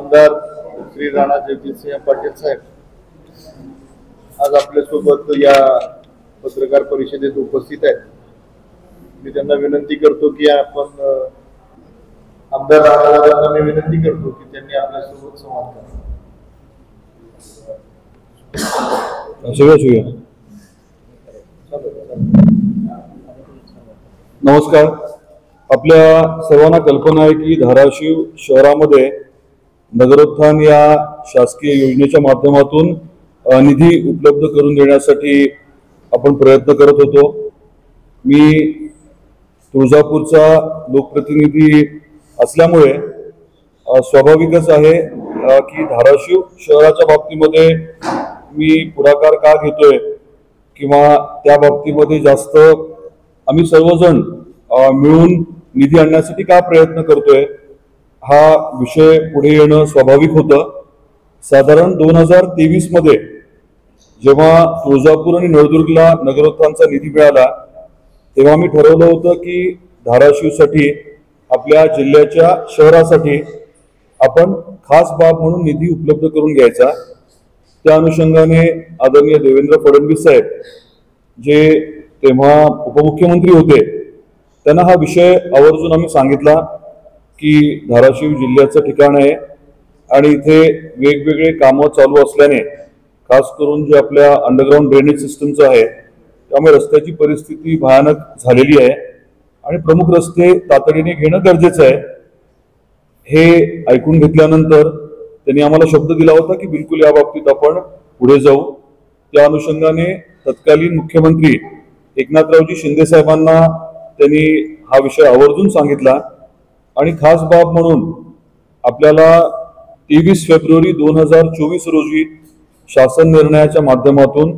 आमदार श्री राणा जगजितसिंह पाटील साहेब आज आपल्यासोबत या पत्रकार परिषदेत उपस्थित आहेत। मी त्यांना विनंती करतो की आपण आमदार राणा मी विनंती करतो की त्यांनी आपल्यासोबत संवाद करावा। नमस्कार। आपल्या सर्वांना कल्पना आहे की धाराशिव शहरामध्ये नगरोत्थान या शासकीय योजनेच्या माध्यमातून निधी उपलब्ध करून देण्यासाठी आपण प्रयत्न करत होतो। मी तुळजापूरचा लोकप्रतिनिधी असल्यामुळे स्वाभाविकच आहे की धाराशिव शहराच्या बाबतीमध्ये मी पुढाकार का घेतोय किंवा त्या बाबतीमध्ये जास्त आम्ही सर्वजण मिळून निधी आणण्यासाठी का प्रयत्न करतोय हा विषय पुढे येणं स्वाभाविक होतं। साधारण 2023 मध्ये जेव्हा तुळजापूर आणि नळदुर्गला नगरोत्थानचा निधी मिळाला तेव्हा मी ठरवलं होतं की धाराशिवसाठी आपल्या जिल्ह्याच्या शहरासाठी आपण खास बाब म्हणून निधी उपलब्ध करून घ्यायचा। त्या अनुषंगाने आदरणीय देवेंद्र फडणवीस साहेब जे तेव्हा उपमुख्यमंत्री होते त्यांना हा विषय आवर्जून आम्ही सांगितला की धाराशिव जिल्ह्याचं ठिकाण आहे आणि इथे वेगवेगळे कामं चालू असल्याने खास करून जे आपल्या अंडरग्राउंड ड्रेनेज सिस्टमचं आहे त्यामुळे रस्त्याची परिस्थिती भयानक झालेली आहे आणि प्रमुख रस्ते तातडीने घेणं गरजेचं आहे। हे ऐकून घेतल्यानंतर त्यांनी आम्हाला शब्द दिला होता की बिलकुल या बाबतीत आपण पुढे जाऊ। त्या अनुषंगाने तत्कालीन मुख्यमंत्री एकनाथरावजी शिंदे साहेबांना त्यांनी हा विषय आवर्जून सांगितला आणि खास बाब म्हणून आपल्याला 23 फेब्रुवारी 2024 रोजी शासन निर्णयाच्या माध्यमातून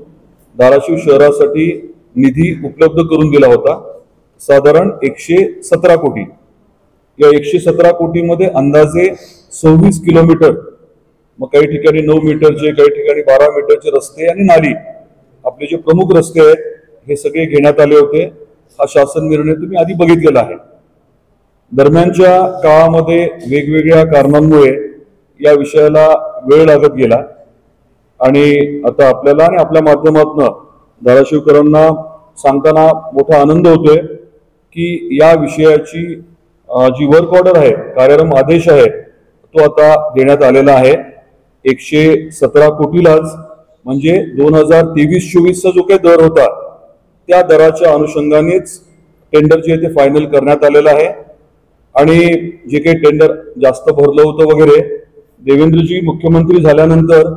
धाराशिव शहरासाठी निधी उपलब्ध करून दिला होता। साधारण 117 कोटी। या 117 कोटीमध्ये अंदाजे 26 किलोमीटर, मग काही ठिकाणी 9 मीटरचे, काही ठिकाणी 12 मीटरचे रस्ते आणि नाली, आपले जे प्रमुख रस्ते आहेत हे सगळे घेण्यात आले होते। हा शासन निर्णय तुम्ही आधी बघितलेला आहे। दरम्यानच्या काळामध्ये वेगवेगळ्या कारणांमुळे या विषयाला वेळ लागत गेला आणि आता आपल्याला आणि आपल्या माध्यमातून धाराशिवकरांना सांगताना मोठा आनंद होतोय की या विषयाची जी वर्क ऑर्डर आहे, कार्यक्रम आदेश आहे, तो आता देण्यात आलेला आहे। 117 कोटीलाच म्हणजे 2023-24 चा जो काही दर होता त्या दराच्या अनुषंगानेच टेंडर जे ते फायनल करण्यात आलेलं आहे आणि जे काही टेंडर जास्त भरलं होतं वगैरे, देवेंद्रजी मुख्यमंत्री झाल्यानंतर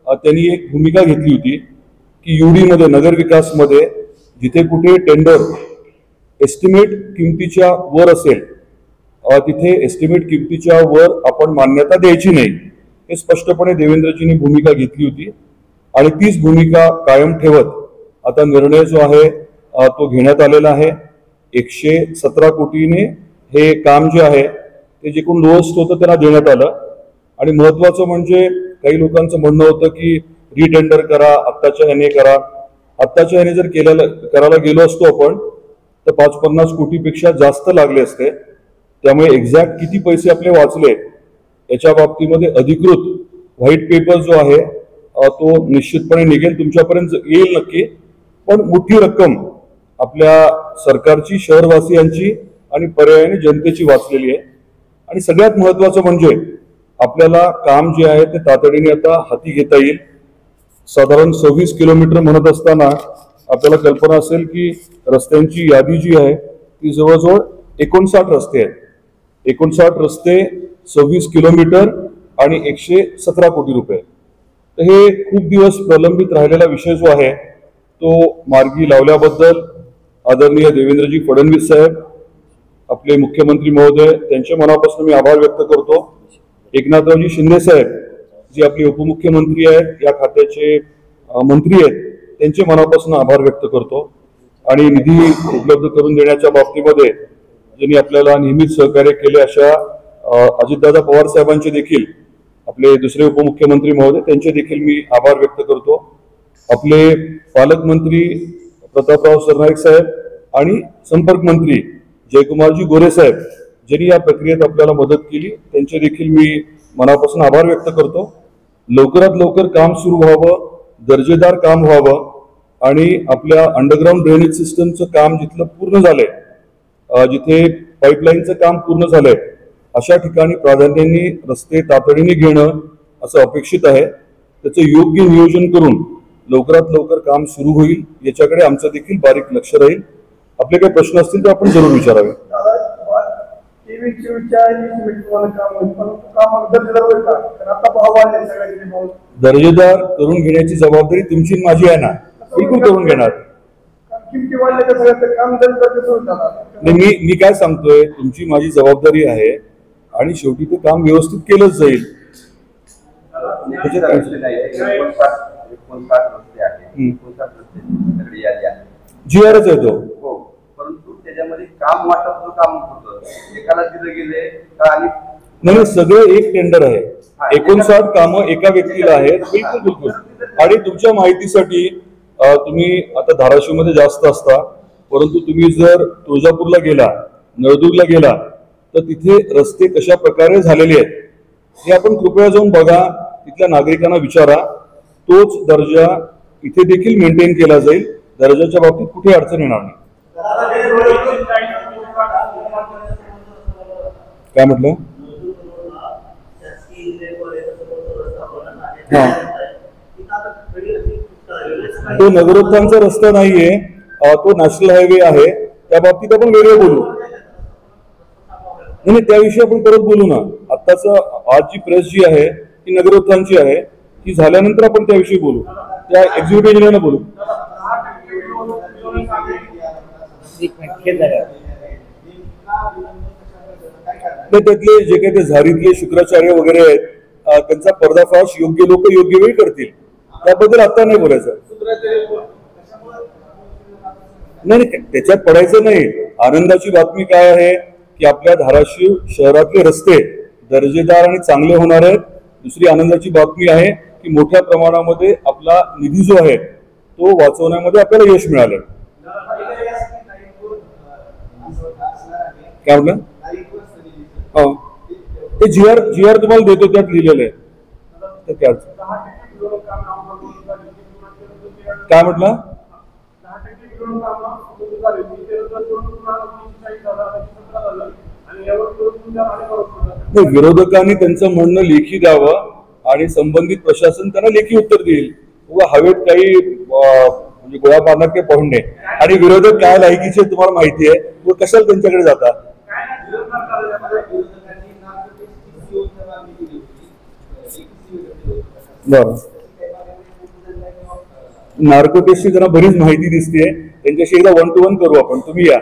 त्यांनी एक भूमिका घेतली होती की यूडी मध्ये, नगर विकास मध्ये जिथे कुठे टेंडर एस्टिमेट किमतीच्या वर असेल तिथे एस्टिमेट किमतीच्या वर आपण मान्यता द्यायची नाही, हे स्पष्टपणे देवेंद्रजींनी भूमिका घेतली होती आणि तीच भूमिका कायम ठेवत आता निर्णय जो आहे तो घेण्यात आलेला आहे। 117 कोटीने हे काम जे आहे ते जे कोण लोएस्ट होतं त्यांना देण्यात आलं आणि महत्वाचं म्हणजे काही लोकांचं म्हणणं होतं की रिटेंडर करा, आत्ताच्या ह्याने करा। आत्ताच्या ह्याने जर करायला गेलो असतो आपण तर 50-50 कोटीपेक्षा जास्त लागले असते। त्यामुळे एक्झॅक्ट किती पैसे आपले वाचले याच्या बाबतीमध्ये अधिकृत व्हाईट पेपर जो आहे तो निश्चितपणे निघेल, तुमच्यापर्यंत येईल नक्की। पण मोठी रक्कम आपल्या सरकारची, शहरवासियांची आणि पर्यायाने जनतेची वाचलेली आहे आणि सगळ्यात महत्वाचं म्हणजे आपल्याला काम जे आहे ते तातडीने आता हाती घेता येईल। साधारण 26 किलोमीटर म्हणत असताना आपल्याला कल्पना असेल की रस्त्यांची यादी जी आहे ती जवळजवळ 59 रस्ते आहेत। 59 रस्ते, 26 किलोमीटर आणि 117 कोटी रुपये। तर हे खूप दिवस प्रलंबित राहिलेला विषय जो आहे तो मार्गी लावल्याबद्दल आदरणीय देवेंद्रजी फडणवीस साहेब, आपले मुख्यमंत्री महोदय, त्यांच्या मनापासून मी आभार व्यक्त करतो। एकनाथरावजी शिंदे साहेब जे आपले उपमुख्यमंत्री आहेत, या खात्याचे मंत्री आहेत, त्यांचे मनापासून आभार व्यक्त करतो आणि निधी उपलब्ध करून देण्याच्या बाबतीमध्ये ज्यांनी आपल्याला नेहमीच सहकार्य केले अशा अजितदादा पवार साहेबांचे देखील, आपले दुसरे उपमुख्यमंत्री महोदय, त्यांचे देखील मी आभार व्यक्त करतो। आपले पालकमंत्री प्रतापराव सरनाईक साहेब आणि संपर्क मंत्री जयकुमारजी गोरे साहेब ज्यांनी या प्रक्रियेत आपल्याला मदत केली त्यांचे देखील मी मनापासून आभार व्यक्त करतो. लवकरात लवकर काम सुरू व्हावं, दर्जेदार काम व्हावं आणि आपल्या अंडरग्राऊंड ड्रेनेज सिस्टमचं काम जिथलं पूर्ण झालंय, जिथे पाईपलाईनचं काम पूर्ण झालंय, अशा ठिकाणी प्राधान्याने रस्ते तातडीने घेणं असं अपेक्षित आहे. त्याचं योग्य नियोजन करून लवकरात लवकर काम सुरू होईल याच्याकडे आमचं देखील बारीक लक्ष राहील. आपले काही प्रश्न असतील तर आपण जरूर विचारावे. दर्जेदार करून घेण्याची जबाबदारी तुमची आणि माझी आहे ना, बिलकुल करून घेणार. मी काय सांगतोय, तुमची माझी जबाबदारी आहे आणि शेवटी ते काम व्यवस्थित केलंच जाईल. GRच आहे तो. परंतु त्याच्यामध्ये काम वाटप जो काम होतं एकाला दिलं गेले का आणि नाही, सगळं एक टेंडर आहे. 59 कामं एका व्यक्तीला आहेत. बिलकुल बिलकुल. आणि तुमच्या माहितीसाठी तुम्ही आता धाराशिवमध्ये जास्त असता, परंतु तुम्ही जर तुळजापूरला गेला, नळदुर्गला गेला तर तिथे रस्ते कशा प्रकारे झालेले आहेत हे आपण कृपया जाऊन बघा. तिथल्या नागरिकांना विचारा. तोच दर्जा इथे देखील मेंटेन केला जाईल. दर्जाच्या बाबतीत कुठे अडचण येणार नाही. काय म्हटलं? तो नगरोत्थानचा रस्ता नाहीये, तो नॅशनल हायवे आहे. त्या बाबतीत आपण वेगळं बोलू. नाही, त्याविषयी आपण परत बोलू ना. आत्ताच आज जी प्रेस जी आहे ती नगरोत्थानची आहे, ती झाल्यानंतर आपण त्याविषयी बोलू. त्या एक्झिक्युटिव्ह बोलू. त्यातले जे काही ते झारीतले शुक्राचार्य वगैरे आहेत, त्यांचा पर्दाफाश योग्य लोक योग्य वेळी करतील. त्याबद्दल आता नाही बोलायचं. नाही, त्याच्यात पडायचं नाही. आनंदाची बातमी काय आहे की आपल्या धाराशिव शहरातले रस्ते दर्जेदार आणि चांगले होणार आहेत. दुसरी आनंदाची बातमी आहे की मोठ्या प्रमाणामध्ये आपला निधी जो आहे तो वाचवण्यामध्ये आपल्याला यश मिळालं. काय म्हटलं? ते GR तुम्हाला देतो, त्यात लिहिलेलं आहे. काय म्हटलं? विरोधकांनी त्यांचं म्हणणं लेखी द्यावं आणि संबंधित प्रशासन त्यांना लेखी उत्तर देईल. हवेत काही म्हणजे गोळा मारणार काही पाहून नाही. आणि विरोधक काय लायकीचे तुम्हाला माहिती आहे, व कशाला त्यांच्याकडे जाता. बरं, नार्को टेस्टची जरा बरीच माहिती दिसते. त्यांच्याशी एकदा 1 to 1 करू आपण. तुम्ही या.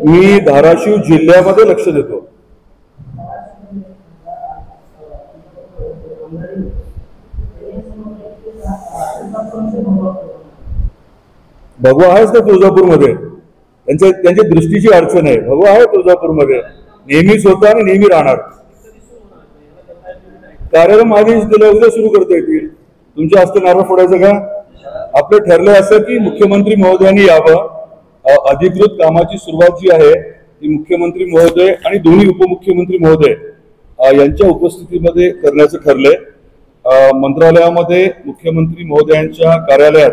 मी धाराशिव जिल्ह्यामध्ये लक्ष देतो. भगवा आहेच ना तुळजापूरमध्ये. त्यांच्या दृष्टीची अडचण आहे. भगवा आहे तुळजापूरमध्ये, नेहमीच होता आणि नेहमी राहणार. कार्यक्रम आधीच दिला, उद्या सुरू करता येतील. तुमच्या हस्ते नारळ फोडायचं का? आपलं ठरलंय असं की मुख्यमंत्री महोदयांनी यावं. अधिकृत कामाची सुरुवात जी आहे ती मुख्यमंत्री महोदय आणि दोन्ही उपमुख्यमंत्री महोदय यांच्या उपस्थितीमध्ये करण्याचं ठरलंय. मंत्रालयामध्ये मुख्यमंत्री महोदयांच्या कार्यालयात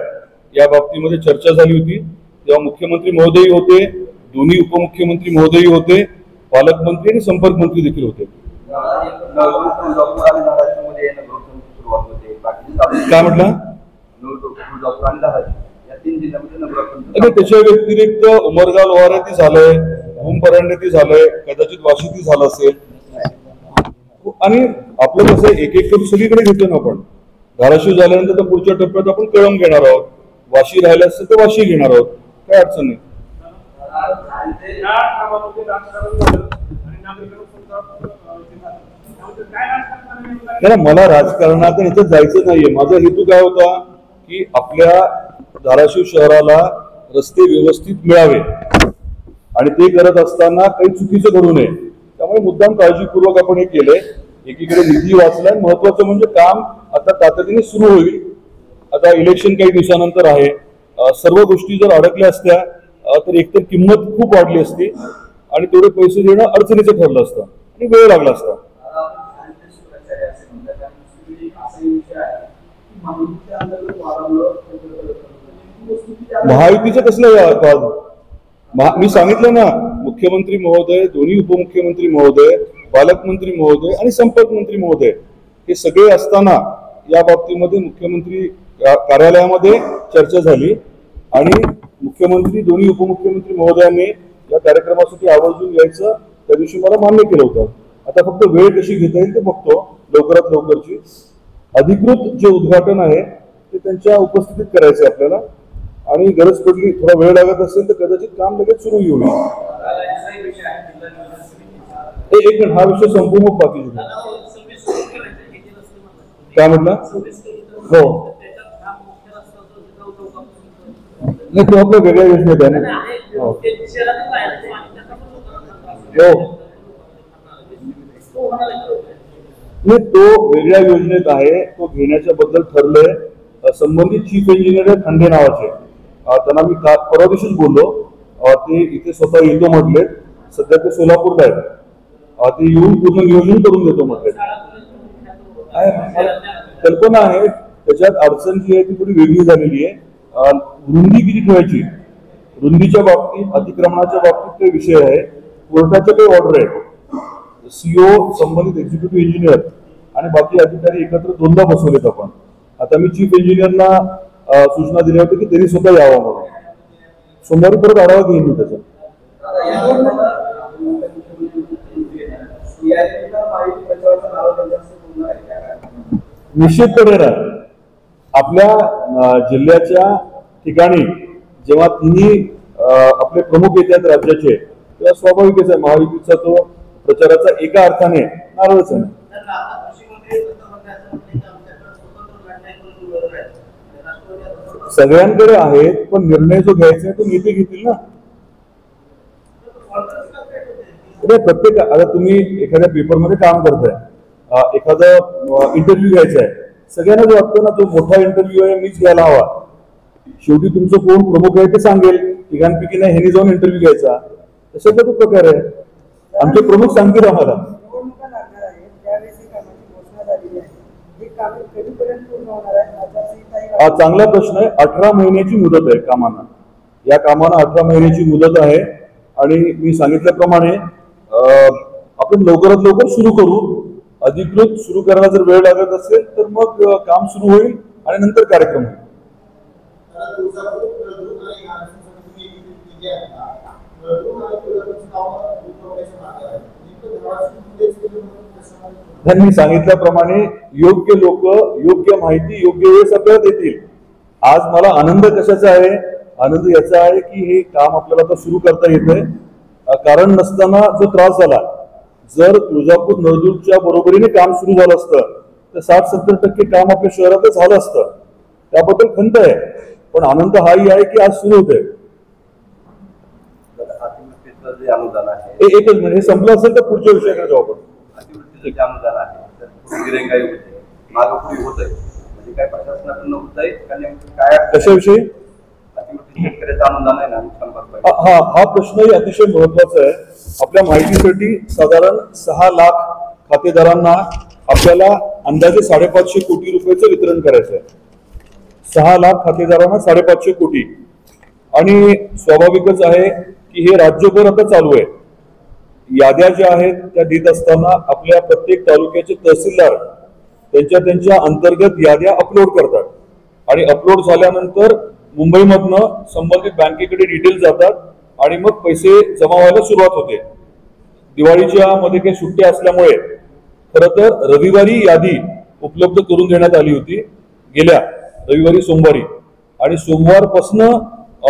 या बाबतीमध्ये चर्चा झाली होती. तेव्हा मुख्यमंत्री महोदय होते, दोन्ही उपमुख्यमंत्री महोदय होते, पालकमंत्री आणि संपर्क मंत्री देखील होते. काय म्हटलं? त्याच्या व्यतिरिक्त उमरगा लोहाराती झालंय, भूमपरांड्याती झालंय, कदाचित वाशीती झालं असेल. आणि आपलं कसं एक एक करून सगळीकडे घेतो ना आपण. धाराशिव झाल्यानंतर तर पुढच्या टप्प्यात आपण कळंब घेणार आहोत. वाशी राहिलं असेल तर वाशी घेणार आहोत. काय अडचण नाही. मला राजकारणात याच्यात जायचं नाहीये. माझा हेतू काय होता की आपल्या धाराशिव शहराला रस्ते व्यवस्थित मिळावे आणि ते करत असताना काही चुकीचं घडू नये. त्यामुळे मुद्दाम काळजीपूर्वक आपण हे केलंय. एकीकडे निधी वाचलाय, महत्वाचं म्हणजे काम आता तातडीने सुरू होईल. आता इलेक्शन काही दिवसानंतर आहे. सर्व गोष्टी जर अडकल्या असत्या तर एकतर किंमत खूप वाढली असती आणि तेवढे पैसे देणं अडचणीचं ठरलं असतं आणि वेळ लागला असता. महायुतीचं कसलं मी सांगितलं ना, मुख्यमंत्री महोदय, दोन्ही उपमुख्यमंत्री महोदय, पालकमंत्री महोदय आणि संपर्क मंत्री महोदय हे सगळे असताना या बाबतीमध्ये मुख्यमंत्री कार्यालयामध्ये चर्चा झाली आणि मुख्यमंत्री, दोन्ही उपमुख्यमंत्री महोदयांनी या कार्यक्रमासाठी आवर्जून यायचं त्या दिवशी मला मान्य केलं होतं. आता फक्त वेळ कशी घेता येईल ते बघतो, लवकरात लवकरची. अधिकृत जे उद्घाटन आहे ते त्यांच्या उपस्थितीत करायचे आपल्याला आणि गरज पडली, थोडा वेळ लागत असेल तर कदाचित काम लगेच सुरू होईल. एक मिनिट, हा विषय संपूर्ण मग बाकी काय म्हटलं? हो नाही, तो आपल्या वेगळ्या योजनेत आहे ना. हो नाही, तो वेगळ्या योजनेत आहे, तो घेण्याच्या बद्दल ठरलंय. संबंधित चीफ इंजिनियर आहे खंडे नावाचे, त्यांना मी परवा दिवशीच बोललो. ते इथे स्वतः येतो म्हटले. सध्या ते सोलापूरला आहेत. ते येऊन पूर्ण नियोजन करून देतो म्हटले. कल्पना आहे, त्याच्यात अडचण जी आहे ती थोडी वेगळी झालेली आहे. रुंदी किती ठेवायची, रुंदीच्या बाबतीत, अतिक्रमणाच्या बाबतीत ते विषय आहे. कोर्टाचे काही ऑर्डर आहे. सीओ, संबंधित एक्झिक्युटिव्ह इंजिनियर आणि बाकी अधिकारी एकत्र दोनदा बसवलेत आपण. आता मी चीफ इंजिनियरना सूचना दिल्या होत्या की त्यांनी स्वतः यावं म्हणून. सोमवारी परत आढावा घेईन मी त्याचा. निश्चितपणे आपल्या जिल्ह्याच्या ठिकाणी जेव्हा तिन्ही आपले प्रमुख येतात राज्याचे, तेव्हा स्वाभाविकच आहे महायुतीचा तो प्रचाराचा एका अर्थाने नारळच आहे. सगळ्यांकडे आहेत, पण निर्णय जो घ्यायचा आहे तो नेते घेतील ना. प्रत्येक, आता तुम्ही एखाद्या पेपरमध्ये काम करताय, एखादा इंटरव्ह्यू घ्यायचा आहे, सगळ्यांना जो वाटतं ना तो मोठा इंटरव्ह्यू आहे मीच घ्यायला हवा. शेवटी तुमचं कोण प्रमुख आहे ते सांगेल, तिघांपैकी नाही ह्यानी जाऊन इंटरव्ह्यू घ्यायचा, तशाचा तो प्रकार आहे. आमचे प्रमुख सांगतील आम्हाला. हा चांगला प्रश्न आहे. 18 महिन्याची मुदत आहे कामांना. या कामांना 18 महिन्याची मुदत आहे आणि मी सांगितल्याप्रमाणे आपण लवकरात लवकर सुरू करू. अधिकृत सुरू करायला जर वेळ लागत असेल तर मग काम सुरू होईल आणि नंतर कार्यक्रम होईल. त्यांनी सांगितल्याप्रमाणे योग्य लोक, योग्य माहिती, योग्य वेळेस आपल्याला देतील. आज मला आनंद कशाचा आहे? आनंद याचा आहे की हे काम आपल्याला आता सुरू करता येतंय. कारण नसताना जो त्रास झाला, जर तुळजापूर नळदुर्गच्या बरोबरीने काम सुरू झालं असतं तर 60-70% काम आपल्या शहरातच झालं असतं. त्याबद्दल खंत आहे, पण आनंद हाही आहे की आज सुरू होतंय. एकच मिनिट, हे संपलं असेल तर पुढच्या विषयाकडे जाऊ आपण. अतिवृष्टीचं अनुदान आहे, दिरंगाई होते, मागपुढी होत आहे, म्हणजे काय प्रशासनाकडून होत आहे का नेमकं काय? कशाविषयी? शेतकऱ्याचं अनुदान आहे ना, नुकसान भरपाई. हा प्रश्नही अतिशय महत्वाचा आहे. आपल्या माहितीसाठी साधारण 6 लाख खातेदारांना आपल्याला अंदाजे 550 कोटी रुपयाचं वितरण करायचं आहे. 6 लाख खातेदारांना 550 कोटी. आणि स्वाभाविकच आहे की हे राज्यभर आता चालू आहे. याद्या ज्या आहेत त्या देत असताना आपल्या प्रत्येक तालुक्याचे तहसीलदार त्यांच्या अंतर्गत याद्या अपलोड करतात आणि अपलोड झाल्यानंतर मुंबईमधनं संबंधित बँकेकडे डिटेल जातात आणि मग पैसे जमा व्हायला सुरुवात होते. दिवाळीच्या मध्ये काही सुट्ट्या असल्यामुळे खरं तर रविवारी यादी उपलब्ध करून देण्यात आली होती, गेल्या रविवारी सोमवारी. आणि सोमवारपासनं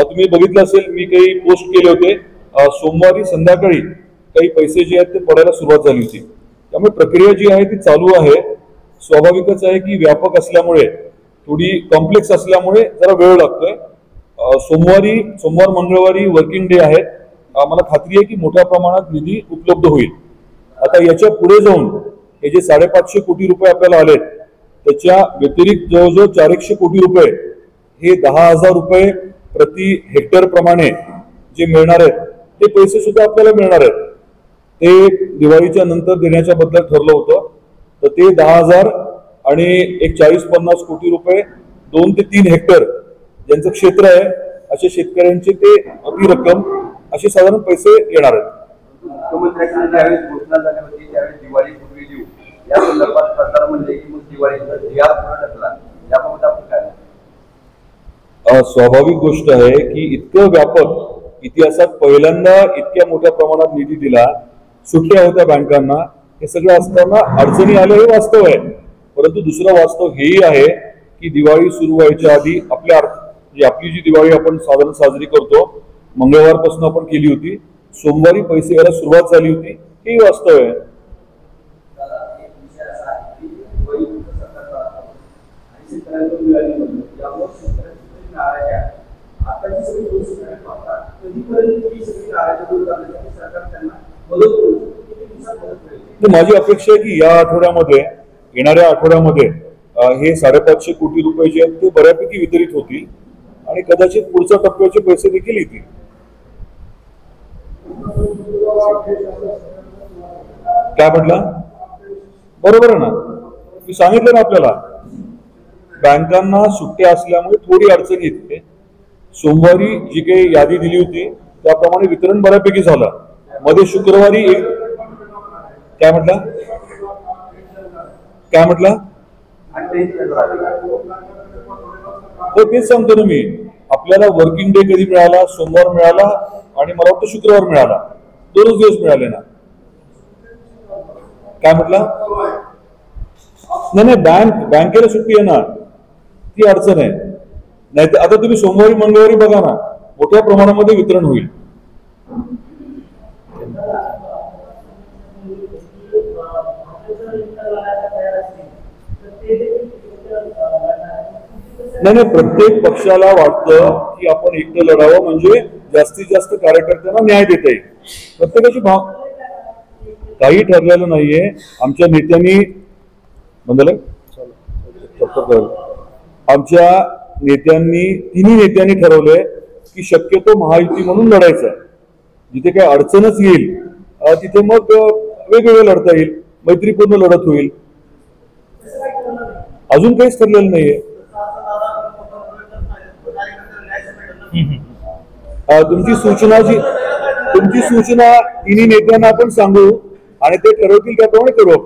तुम्ही बघितलं असेल, मी काही पोस्ट केले होते, सोमवारी संध्याकाळी काही पैसे जे आहेत ते पडायला सुरुवात झाली होती. त्यामुळे प्रक्रिया जी आहे ती चालू आहे. स्वाभाविकच आहे की व्यापक असल्यामुळे, थोडी कॉम्प्लेक्स असल्यामुळे जरा वेळ लागतोय. सोमवार मंगळवारी वर्किंग डे आहेत. मला खात्री आहे की मोठ्या प्रमाणात निधी उपलब्ध होईल. आता याच्या पुढे जाऊन हे जे 550 कोटी रुपये आपल्याला आलेत त्याच्या व्यतिरिक्त जवळजवळ 400 कोटी रुपये हे 10,000 रुपये प्रति हेक्टर प्रमाणे जे मिळणार आहेत ते पैसे सुद्धा आपल्याला मिळणार आहेत. ते दिवाळीच्या नंतर देण्याच्या बद्दल ठरलं होतं. तर ते 10,000 आणि एक 40-50 कोटी रुपये 2 ते 3 हेक्टर ज्यांचं क्षेत्र आहे अशा शेतकऱ्यांचे ते ती रक्कम असे साधारण पैसे येणार आहेत. मुख्यमंत्र्यांकडे ज्यावेळेस घोषणा झाली होती त्यावेळेस दिवाळीपूर्वी देऊ या संदर्भात सरकार म्हणजे की मग दिवाळीचा दिया टाकला याबाबत आपण काय स्वाभाविक गोष्ट आहे की इतकं व्यापक इतिहासात पहिल्यांदा इतक्या मोठ्या प्रमाणात निधी दिला, सुट्ट्या होत्या बँकांना, हे सगळं असताना अडचणी आल्या हे वास्तव आहे. परंतु दुसरं वास्तव हेही आहे की दिवाळी सुरू व्हायच्या आधी आपली जी दिवाळी आपण साधारण साजरी करतो मंगळवारपासून आपण केली होती, सोमवारी पैसे यायला सुरुवात झाली होती, हे वास्तव आहे. माझी अपेक्षा आहे की या आठवड्यामध्ये येणाऱ्या आठवड्यामध्ये हे 550 कोटी रुपये जे आहेत ते बऱ्यापैकी वितरित होतील आणि कदाचित पुढच्या टप्प्याचे पैसे देखील येतील. काय म्हटलं? बरोबर आहे ना, मी सांगितलं ना आपल्याला बँकांना सुट्ट्या असल्यामुळे थोडी अडचण येते. सोमवारी जी काही यादी दिली होती त्याप्रमाणे वितरण बऱ्यापैकी झालं. मध्ये शुक्रवारी एक काय म्हटलं हो तेच सांगतो ना मी. आपल्याला वर्किंग डे कधी मिळाला? सोमवार मिळाला आणि मला वाटतं शुक्रवार मिळाला, 2 दिवस मिळाले ना. काय म्हटलं? नाही बँकेला सुट्टी आहे ना, ती अडचण आहे. नाही तर आता तुम्ही सोमवारी मंगळवारी बघा ना, मोठ्या प्रमाणामध्ये वितरण होईल. नाही, प्रत्येक पक्षाला वाटतं की आपण एकटं लढावं म्हणजे जास्तीत जास्त कार्यकर्त्यांना न्याय देता येईल. प्रत्येकाची काही ठरलेलं नाहीये. आमच्या नेत्यांनी तिन्ही नेत्यांनी ठरवलंय की शक्यतो महायुती म्हणून लढायचं. जिथे काही अडचणच येईल तिथे मग वेगवेगळं लढता येईल, मैत्रीपूर्ण लढत होईल. अजून काहीच ठरलेलं नाहीये. तुमची सूचना तिन्ही नेत्यांना आपण सांगू आणि ते ठरवतील त्याप्रमाणे करू.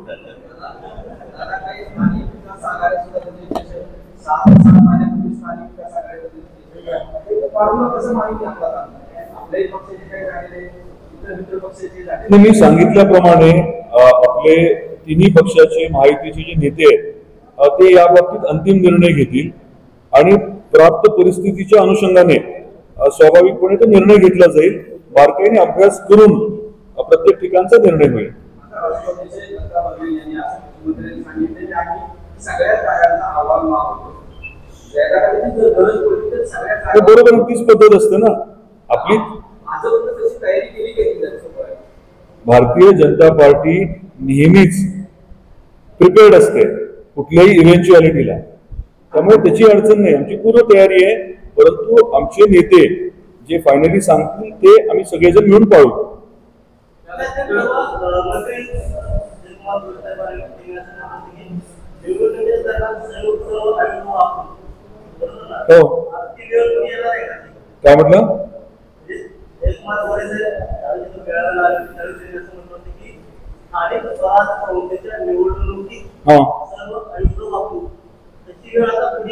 मी सांगितल्याप्रमाणे आपले तिन्ही पक्षाचे महायुतीचे जे नेते आहेत ते या बाबतीत अंतिम निर्णय घेतील आणि प्राप्त परिस्थितीच्या अनुषंगाने स्वाभाविकपणे तो निर्णय घेतला जाईल. बारकाईने अभ्यास करून प्रत्येक ठिकाणचा निर्णय होईल. बरोबर, तीच पद्धत असते ना आपली. भारतीय जनता पार्टी नेहमीच प्रिपेअर्ड असते कुठल्याही इव्हेंच्युअलिटीला, त्यामुळे त्याची अडचण नाही. आमची पूर्ण तयारी आहे. परंतु आमचे नेते जे फायनली सांगतील ते आम्ही सगळेजण मिळून पाळू. हो, काय म्हटलं?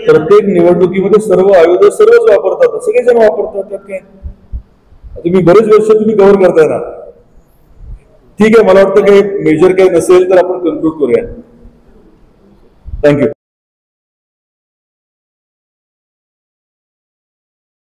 प्रत्येक निवडणुकीमध्ये सर्व आयुध सर्वच वापरतात, सगळेजण वापरतात. त्यात काय तुम्ही बरेच वर्ष तुम्ही कव्हर करताय ना. ठीक आहे, मला वाटतं काही मेजर काही नसेल तर आपण कन्क्लूड करूया. थँक्यू.